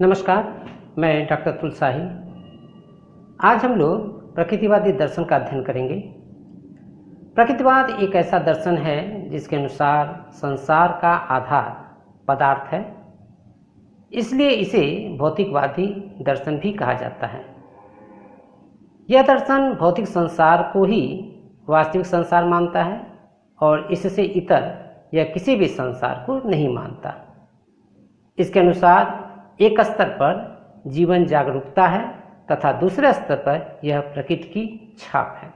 नमस्कार, मैं डॉक्टर अतुल शाही। आज हम लोग प्रकृतिवादी दर्शन का अध्ययन करेंगे। प्रकृतिवाद एक ऐसा दर्शन है जिसके अनुसार संसार का आधार पदार्थ है, इसलिए इसे भौतिकवादी दर्शन भी कहा जाता है। यह दर्शन भौतिक संसार को ही वास्तविक संसार मानता है और इससे इतर यह किसी भी संसार को नहीं मानता। इसके अनुसार एक स्तर पर जीवन जागरूकता है तथा दूसरे स्तर पर यह प्रकृति की छाप है।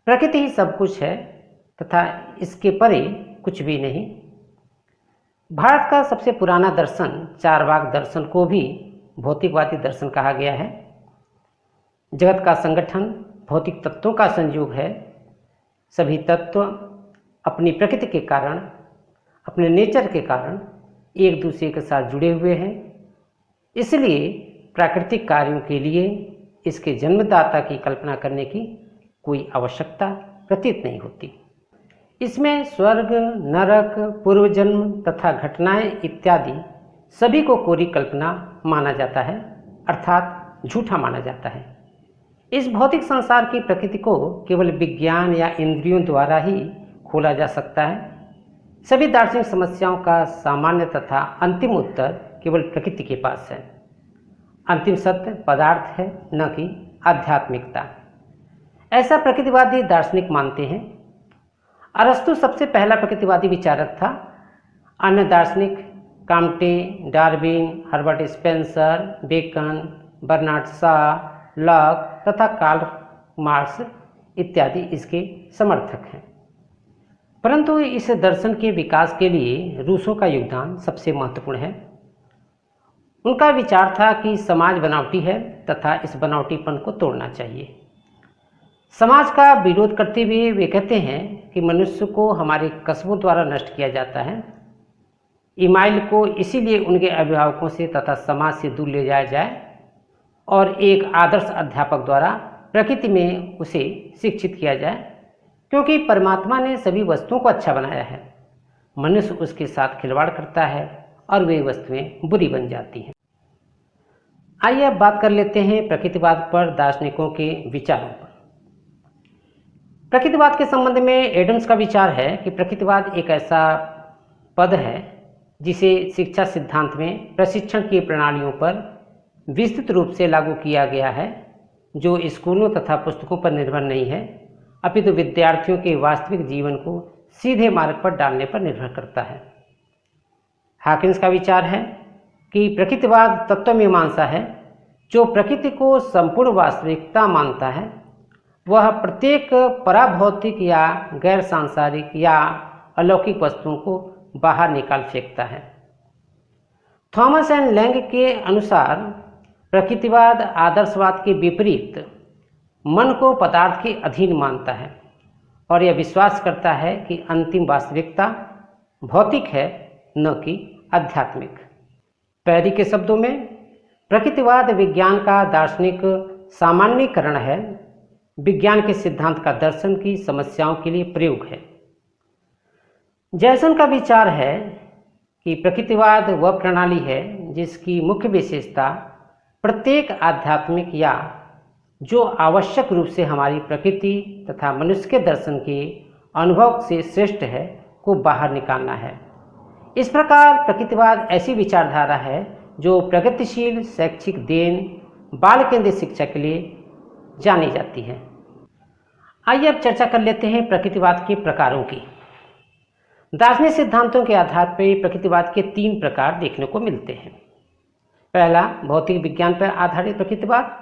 प्रकृति ही सब कुछ है तथा इसके परे कुछ भी नहीं। भारत का सबसे पुराना दर्शन चारवाक दर्शन को भी भौतिकवादी दर्शन कहा गया है। जगत का संगठन भौतिक तत्वों का संयोग है। सभी तत्व अपनी प्रकृति के कारण, अपने नेचर के कारण एक दूसरे के साथ जुड़े हुए हैं। इसलिए प्राकृतिक कार्यों के लिए इसके जन्मदाता की कल्पना करने की कोई आवश्यकता प्रतीत नहीं होती। इसमें स्वर्ग, नरक, पूर्वजन्म तथा घटनाएं इत्यादि सभी को कोरी कल्पना माना जाता है, अर्थात झूठा माना जाता है। इस भौतिक संसार की प्रकृति को केवल विज्ञान या इंद्रियों द्वारा ही खोला जा सकता है। सभी दार्शनिक समस्याओं का सामान्य तथा अंतिम उत्तर केवल प्रकृति के पास है। अंतिम सत्य पदार्थ है, न कि आध्यात्मिकता। ऐसा प्रकृतिवादी दार्शनिक मानते हैं। अरस्तु सबसे पहला प्रकृतिवादी विचारक था। अन्य दार्शनिक Comte, Darwin, Herbert Spencer, Bacon, Bernard Shaw, Locke तथा कार्ल मार्क्स इत्यादि इसके समर्थक हैं। परंतु इस दर्शन के विकास के लिए रूसों का योगदान सबसे महत्वपूर्ण है। उनका विचार था कि समाज बनावटी है तथा इस बनावटीपन को तोड़ना चाहिए। समाज का विरोध करते हुए वे कहते हैं कि मनुष्य को हमारे कस्बों द्वारा नष्ट किया जाता है। इमाइल को इसीलिए उनके अभिभावकों से तथा समाज से दूर ले जाया जाए और एक आदर्श अध्यापक द्वारा प्रकृति में उसे शिक्षित किया जाए, क्योंकि परमात्मा ने सभी वस्तुओं को अच्छा बनाया है। मनुष्य उसके साथ खिलवाड़ करता है और वे वस्तुएं बुरी बन जाती हैं। आइए अब बात कर लेते हैं प्रकृतिवाद पर दार्शनिकों के विचारों पर। प्रकृतिवाद के संबंध में एडम्स का विचार है कि प्रकृतिवाद एक ऐसा पद है जिसे शिक्षा सिद्धांत में प्रशिक्षण की प्रणालियों पर विस्तृत रूप से लागू किया गया है, जो स्कूलों तथा पुस्तकों पर निर्भर नहीं है, अपितु विद्यार्थियों के वास्तविक जीवन को सीधे मार्ग पर डालने पर निर्भर करता है। हॉकिंस का विचार है कि प्रकृतिवाद तत्वमीमांसा है, जो प्रकृति को संपूर्ण वास्तविकता मानता है। वह प्रत्येक पराभौतिक या गैर सांसारिक या अलौकिक वस्तुओं को बाहर निकाल फेंकता है। थॉमस एंड लैंग के अनुसार प्रकृतिवाद आदर्शवाद के विपरीत मन को पदार्थ के अधीन मानता है और यह विश्वास करता है कि अंतिम वास्तविकता भौतिक है, न कि आध्यात्मिक। पैरी के शब्दों में प्रकृतिवाद विज्ञान का दार्शनिक सामान्यीकरण है, विज्ञान के सिद्धांत का दर्शन की समस्याओं के लिए प्रयोग है। जैसन का विचार है कि प्रकृतिवाद वह प्रणाली है जिसकी मुख्य विशेषता प्रत्येक आध्यात्मिक या जो आवश्यक रूप से हमारी प्रकृति तथा मनुष्य के दर्शन के अनुभव से श्रेष्ठ है को बाहर निकालना है। इस प्रकार प्रकृतिवाद ऐसी विचारधारा है जो प्रगतिशील शैक्षिक देन बाल केंद्रित शिक्षा के लिए जानी जाती है। आइए अब चर्चा कर लेते हैं प्रकृतिवाद के प्रकारों की। दार्शनिक सिद्धांतों के आधार पर प्रकृतिवाद के 3 प्रकार देखने को मिलते हैं। पहला भौतिक विज्ञान पर आधारित प्रकृतिवाद,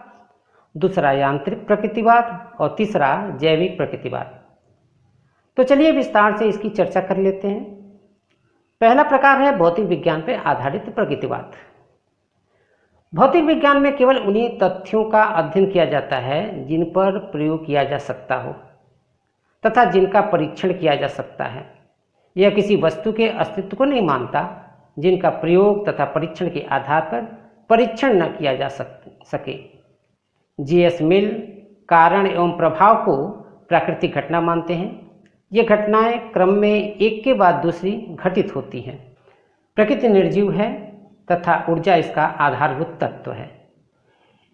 दूसरा यांत्रिक प्रकृतिवाद और तीसरा जैविक प्रकृतिवाद। तो चलिए विस्तार से इसकी चर्चा कर लेते हैं। पहला प्रकार है भौतिक विज्ञान पर आधारित प्रकृतिवाद। भौतिक विज्ञान में केवल उन्हीं तथ्यों का अध्ययन किया जाता है जिन पर प्रयोग किया जा सकता हो तथा जिनका परीक्षण किया जा सकता है। यह किसी वस्तु के अस्तित्व को नहीं मानता जिनका प्रयोग तथा परीक्षण के आधार पर परीक्षण न किया जा सके। जी.एस. मिल कारण एवं प्रभाव को प्राकृतिक घटना मानते हैं। ये घटनाएं क्रम में एक के बाद दूसरी घटित होती हैं। प्रकृति निर्जीव है, तथा ऊर्जा इसका आधारभूत तत्व है।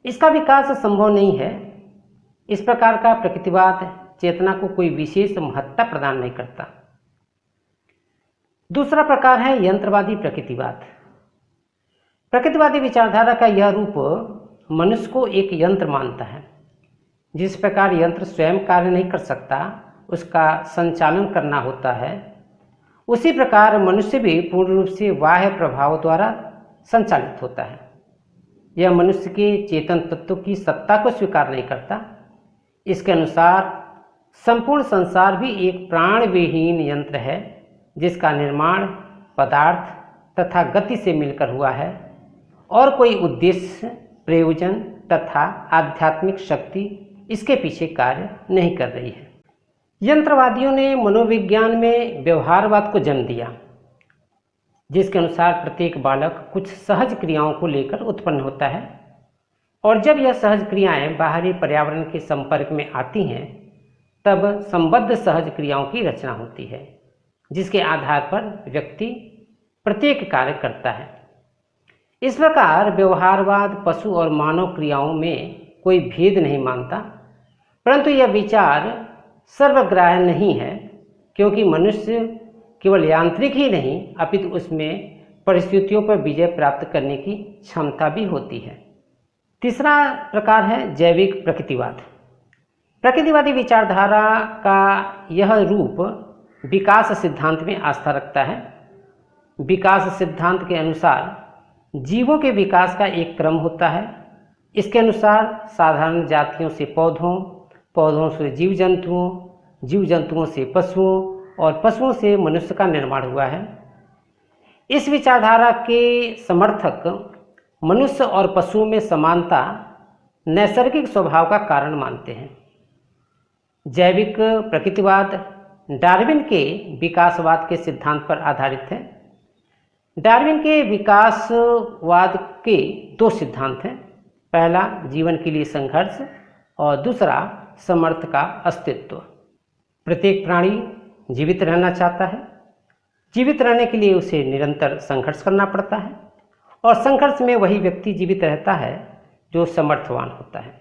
इसका विकास संभव नहीं है। इस प्रकार का प्रकृतिवाद चेतना को कोई विशेष महत्ता प्रदान नहीं करता। दूसरा प्रकार है यंत्रवादी प्रकृतिवाद। प्रकृतिवादी विचारधारा का यह रूप मनुष्य को एक यंत्र मानता है। जिस प्रकार यंत्र स्वयं कार्य नहीं कर सकता, उसका संचालन करना होता है, उसी प्रकार मनुष्य भी पूर्ण रूप से बाह्य प्रभाव द्वारा संचालित होता है। यह मनुष्य के चेतन तत्व की सत्ता को स्वीकार नहीं करता। इसके अनुसार संपूर्ण संसार भी एक प्राण विहीन यंत्र है, जिसका निर्माण पदार्थ तथा गति से मिलकर हुआ है और कोई उद्देश्य, प्रयोजन तथा आध्यात्मिक शक्ति इसके पीछे कार्य नहीं कर रही है। यंत्रवादियों ने मनोविज्ञान में व्यवहारवाद को जन्म दिया, जिसके अनुसार प्रत्येक बालक कुछ सहज क्रियाओं को लेकर उत्पन्न होता है और जब यह सहज क्रियाएं बाहरी पर्यावरण के संपर्क में आती हैं, तब संबद्ध सहज क्रियाओं की रचना होती है, जिसके आधार पर व्यक्ति प्रत्येक कार्य करता है। इस प्रकार व्यवहारवाद पशु और मानव क्रियाओं में कोई भेद नहीं मानता, परंतु यह विचार सर्वग्राह्य नहीं है, क्योंकि मनुष्य केवल यांत्रिक ही नहीं अपितु उसमें परिस्थितियों पर विजय प्राप्त करने की क्षमता भी होती है। तीसरा प्रकार है जैविक प्रकृतिवाद। प्रकृतिवादी विचारधारा का यह रूप विकास सिद्धांत में आस्था रखता है। विकास सिद्धांत के अनुसार जीवों के विकास का एक क्रम होता है। इसके अनुसार साधारण जातियों से पौधों, पौधों से जीव जंतुओं, जीव जंतुओं से पशुओं और पशुओं से मनुष्य का निर्माण हुआ है। इस विचारधारा के समर्थक मनुष्य और पशुओं में समानता नैसर्गिक स्वभाव का कारण मानते हैं। जैविक प्रकृतिवाद डार्विन के विकासवाद के सिद्धांत पर आधारित है। डार्विन के विकासवाद के दो सिद्धांत हैं। पहला जीवन के लिए संघर्ष और दूसरा समर्थ का अस्तित्व। प्रत्येक प्राणी जीवित रहना चाहता है। जीवित रहने के लिए उसे निरंतर संघर्ष करना पड़ता है और संघर्ष में वही व्यक्ति जीवित रहता है जो समर्थवान होता है।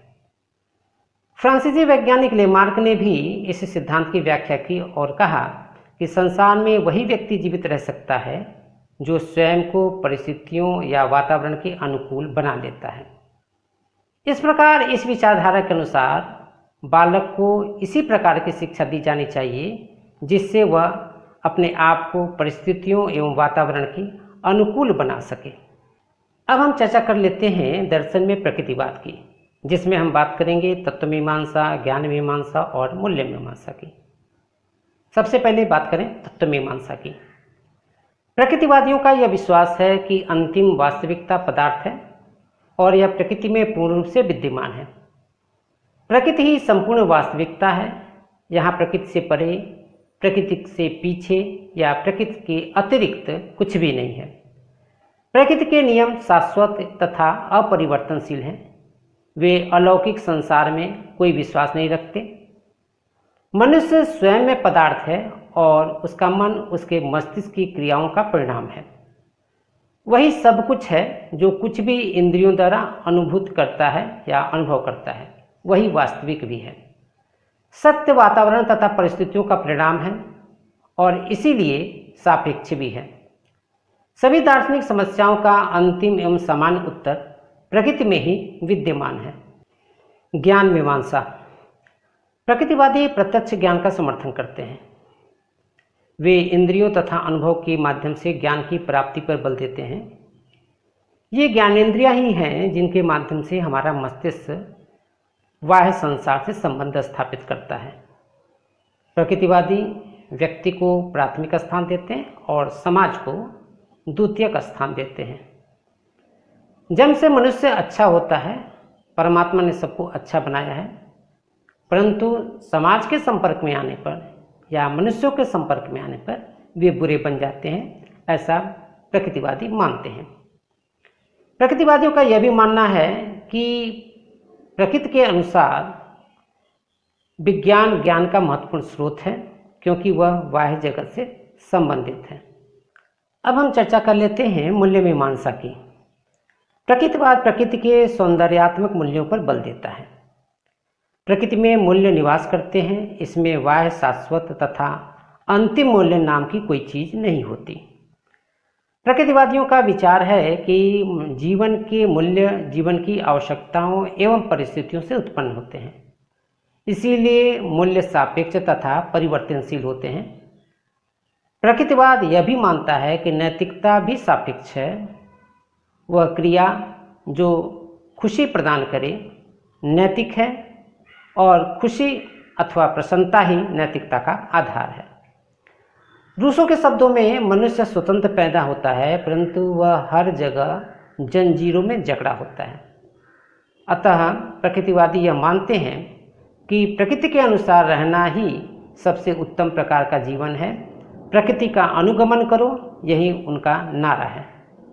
फ्रांसीसी वैज्ञानिक लेमार्क ने भी इस सिद्धांत की व्याख्या की और कहा कि संसार में वही व्यक्ति जीवित रह सकता है जो स्वयं को परिस्थितियों या वातावरण के अनुकूल बना लेता है। इस प्रकार इस विचारधारा के अनुसार बालक को इसी प्रकार की शिक्षा दी जानी चाहिए जिससे वह अपने आप को परिस्थितियों एवं वातावरण के अनुकूल बना सके। अब हम चर्चा कर लेते हैं दर्शन में प्रकृतिवाद की, जिसमें हम बात करेंगे तत्व मीमांसा, ज्ञान मीमांसा और मूल्य मीमांसा की। सबसे पहले बात करें तत्व मीमांसा की। प्रकृतिवादियों का यह विश्वास है कि अंतिम वास्तविकता पदार्थ है और यह प्रकृति में पूर्ण रूप से विद्यमान है। प्रकृति ही संपूर्ण वास्तविकता है। यहाँ प्रकृति से परे, प्रकृति से पीछे या प्रकृति के अतिरिक्त कुछ भी नहीं है। प्रकृति के नियम शाश्वत तथा अपरिवर्तनशील हैं। वे अलौकिक संसार में कोई विश्वास नहीं रखते। मनुष्य स्वयं में पदार्थ है और उसका मन उसके मस्तिष्क की क्रियाओं का परिणाम है। वही सब कुछ है जो कुछ भी इंद्रियों द्वारा अनुभूत करता है या अनुभव करता है, वही वास्तविक भी है। सत्य वातावरण तथा परिस्थितियों का परिणाम है और इसीलिए सापेक्ष भी है। सभी दार्शनिक समस्याओं का अंतिम एवं सामान्य उत्तर प्रकृति में ही विद्यमान है। ज्ञान मीमांसा। प्रकृतिवादी प्रत्यक्ष ज्ञान का समर्थन करते हैं। वे इंद्रियों तथा अनुभव के माध्यम से ज्ञान की प्राप्ति पर बल देते हैं। ये ज्ञानेंद्रियां ही हैं जिनके माध्यम से हमारा मस्तिष्क बाह्य संसार से संबंध स्थापित करता है। प्रकृतिवादी व्यक्ति को प्राथमिक स्थान देते हैं और समाज को द्वितीयक स्थान देते हैं। जन्म से मनुष्य अच्छा होता है। परमात्मा ने सबको अच्छा बनाया है, परंतु समाज के संपर्क में आने पर या मनुष्यों के संपर्क में आने पर वे बुरे बन जाते हैं, ऐसा प्रकृतिवादी मानते हैं। प्रकृतिवादियों का यह भी मानना है कि प्रकृति के अनुसार विज्ञान ज्ञान का महत्वपूर्ण स्रोत है, क्योंकि वह बाह्य जगत से संबंधित है। अब हम चर्चा कर लेते हैं मूल्य मीमांसा की। प्रकृतिवाद प्रकृति के सौंदर्यात्मक मूल्यों पर बल देता है। प्रकृति में मूल्य निवास करते हैं, इसमें बाह्य, शाश्वत तथा अंतिम मूल्य नाम की कोई चीज नहीं होती। प्रकृतिवादियों का विचार है कि जीवन के मूल्य जीवन की आवश्यकताओं एवं परिस्थितियों से उत्पन्न होते हैं, इसीलिए मूल्य सापेक्ष तथा परिवर्तनशील होते हैं। प्रकृतिवाद यह भी मानता है कि नैतिकता भी सापेक्ष है। वह क्रिया जो खुशी प्रदान करे नैतिक है और खुशी अथवा प्रसन्नता ही नैतिकता का आधार है। रूसों के शब्दों में मनुष्य स्वतंत्र पैदा होता है, परंतु वह हर जगह जंजीरों में जकड़ा होता है। अतः प्रकृतिवादी यह मानते हैं कि प्रकृति के अनुसार रहना ही सबसे उत्तम प्रकार का जीवन है। प्रकृति का अनुगमन करो, यही उनका नारा है।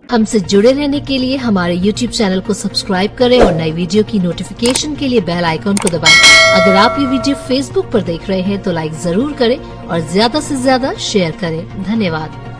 हमसे जुड़े रहने के लिए हमारे YouTube चैनल को सब्सक्राइब करें और नई वीडियो की नोटिफिकेशन के लिए बेल आइकॉन को दबाएं। अगर आप ये वीडियो Facebook पर देख रहे हैं तो लाइक जरूर करें और ज्यादा से ज्यादा शेयर करें। धन्यवाद।